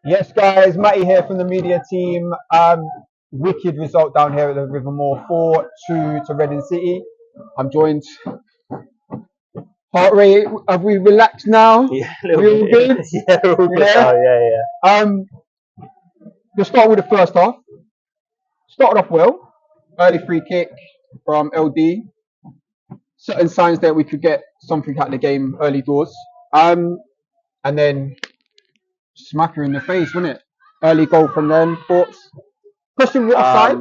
Yes, guys, Matty here from the media team. Wicked result down here at the Rivermore, 4-2 to Reading City. I'm joined. Heart rate, have we relaxed now? Yeah, a we all bit. good? Yeah, we're all good. Yeah. We'll start with the first half. Started off well. Early free kick from LD. Certain signs that we could get something out of the game early doors. And then smack her in the face, wasn't it? Early goal from them. Thoughts? Question, what offside?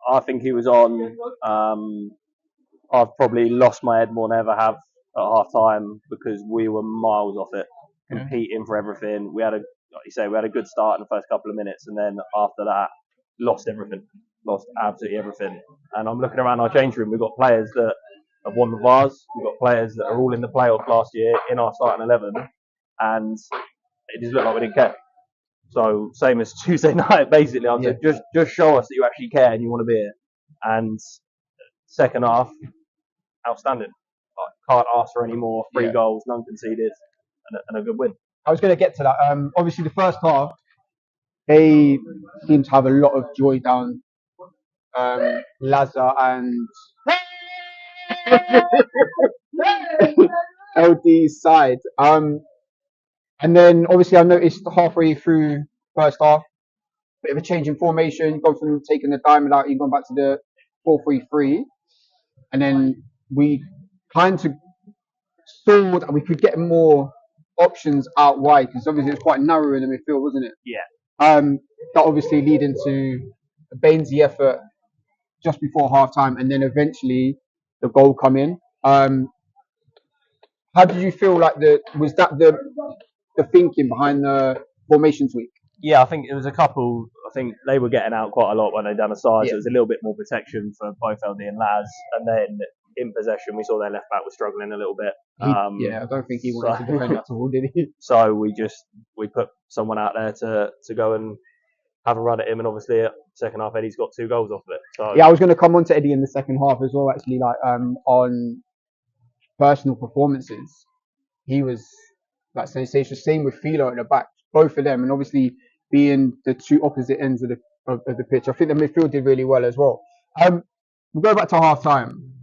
I think he was on. I've probably lost my head more than I ever have at half time because we were miles off it, competing for everything. We had like you say, we had a good start in the first couple of minutes, and then after that, lost everything, lost absolutely everything. And I'm looking around our change room. We've got players that have won the Vars. We've got players that are all in the playoffs last year in our starting 11, and it just looked like we didn't care. So same as Tuesday night, basically. I said, just show us that you actually care and you want to be here. And second half, outstanding. Can't ask for any more. 3 goals, none conceded, and a good win. I was going to get to that. Obviously, the first half, they seem to have a lot of joy down Lazar and LD's side. And then obviously I noticed halfway through first half, bit of a change in formation. You've gone from taking the diamond out, you've gone back to the 4-3-3. And then we kind of saw that we could get more options out wide because obviously it was quite narrow in the midfield, wasn't it? Yeah. That obviously leading to a 𝗖𝘁𝗁𝗵𝗲𝘄 effort just before half time and then eventually the goal come in. How did you feel like was that the thinking behind the formation tweak? Yeah, I think it was a couple. I think they were getting out quite a lot when they done a side, so it was a little bit more protection for both LD and Laz. And then in possession, we saw their left back was struggling a little bit. I don't think he wanted to defend at all, did he? So we put someone out there to go and have a run at him, and obviously second half Eddie's got 2 goals off of it. So yeah, I was going to come on to Eddie in the second half as well. Actually, like on personal performances, he was like sensational. Same with 𝗬𝘁𝗀𝗏𝘀 at the back, both of them, and obviously being the 2 opposite ends of the pitch. I think the midfield did really well as well. We'll go back to half time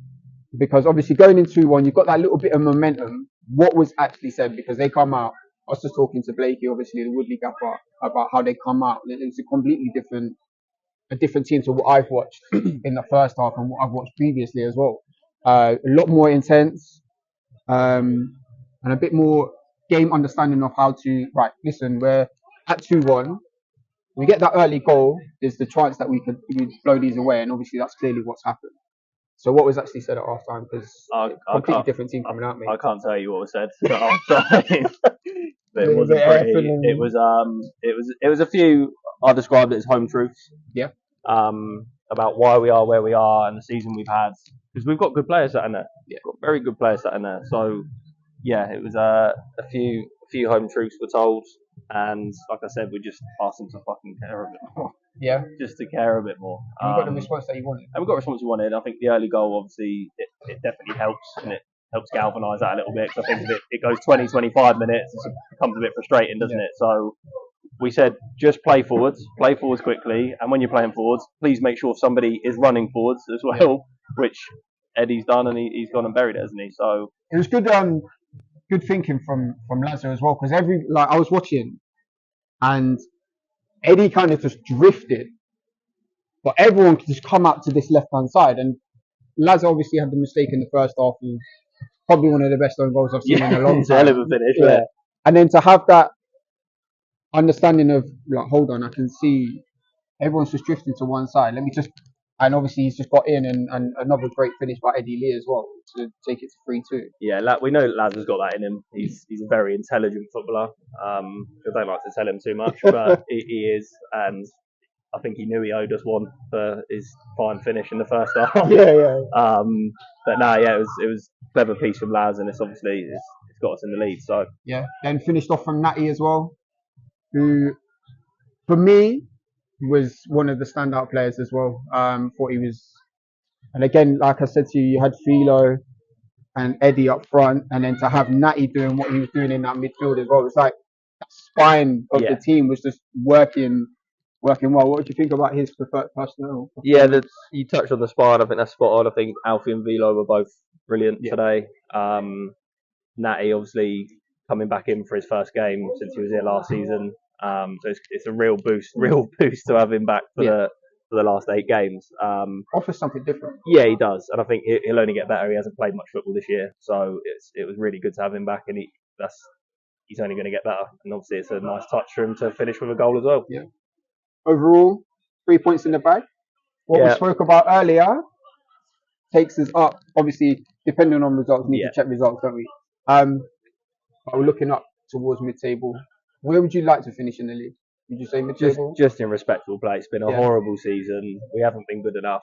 because obviously going in 2-1, you've got that little bit of momentum. What was actually said, because they come out. I was just talking to Blakey, obviously the Woodley gaffer, about how they come out. It's a completely different team to what I've watched in the first half and what I've watched previously as well. A lot more intense, and a bit more game understanding of how to, right, listen, we're at 2-1. We get that early goal, there's the chance that we could blow these away, and obviously that's clearly what's happened. So what was actually said at half time? Because completely different team coming out, mate. I can't tell you what was said at half time. It wasn't pretty. It was a few. I described it as home truths. Yeah. About why we are where we are and the season we've had, because we've got good players sat in there. Yeah. Got very good players sat in there. So yeah, it was a few home truths were told, and like I said, we just asked them to fucking care a bit more. Yeah. Just to care a bit more. And you got the response that you wanted. And we got the response we wanted. I think the early goal, obviously, it definitely helps, and it helps galvanise that a little bit. Because I think if it goes 20, 25 minutes, it becomes a bit frustrating, doesn't it? So we said, just play forwards quickly, and when you're playing forwards, please make sure somebody is running forwards as well, which Eddie's done, and he's gone and buried it, hasn't he? So it was good thinking from Lazar as well, because I was watching, and Eddie kind of just drifted, but everyone could just come out to this left-hand side, and Lazar obviously had the mistake in the first half, and probably one of the best own goals I've seen in a long time. It's a hell of a finish, yeah. And then to have that understanding of, like, hold on, I can see everyone's just drifting to one side. And obviously he's just got in, and another great finish by Eddie Lee as well to take it to 3-2. Yeah, we know Lazar's got that in him. He's a very intelligent footballer. I don't like to tell him too much, but he is, and I think he knew he owed us one for his fine finish in the first half. Yeah. But no, yeah, it was a clever piece from Laz, and it's got us in the lead. So yeah, then finished off from Matty as well, who for me was one of the standout players as well. Thought he was, and again, like I said to you, you had 𝗬𝘁𝗀𝗏𝗀𝗏𝘀 and Eddie up front, and then to have Natty doing what he was doing in that midfield as well. It's like that spine of Yeah. the team was just working well. What would you think about his preferred personnel? Yeah, you touched on the spine. I think that's spot on. I think Alfie and Velo were both brilliant today. Natty obviously coming back in for his first game since he was here last season. So it's a real boost to have him back for the last 8 games. Offers something different. Yeah, he does, and I think he'll only get better. He hasn't played much football this year, so it was really good to have him back, and he's only going to get better. And obviously, it's a nice touch for him to finish with a goal as well. Yeah. Overall, 3 points in the bag. What we spoke about earlier takes us up. Obviously, depending on results, we need to check results, don't we? But we're looking up towards mid-table. Where would you like to finish in the league? Would you say mid-table? Just in respectable play. It's been a horrible season. We haven't been good enough.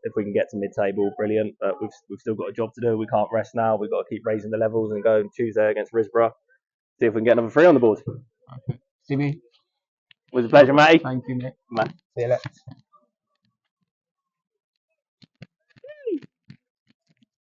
If we can get to mid-table, brilliant. But we've still got a job to do. We can't rest now. We've got to keep raising the levels and go Tuesday against Risborough. See if we can get another 3 on the board. See me. It was a pleasure, Matty. Thank you, mate. Matt. See you later.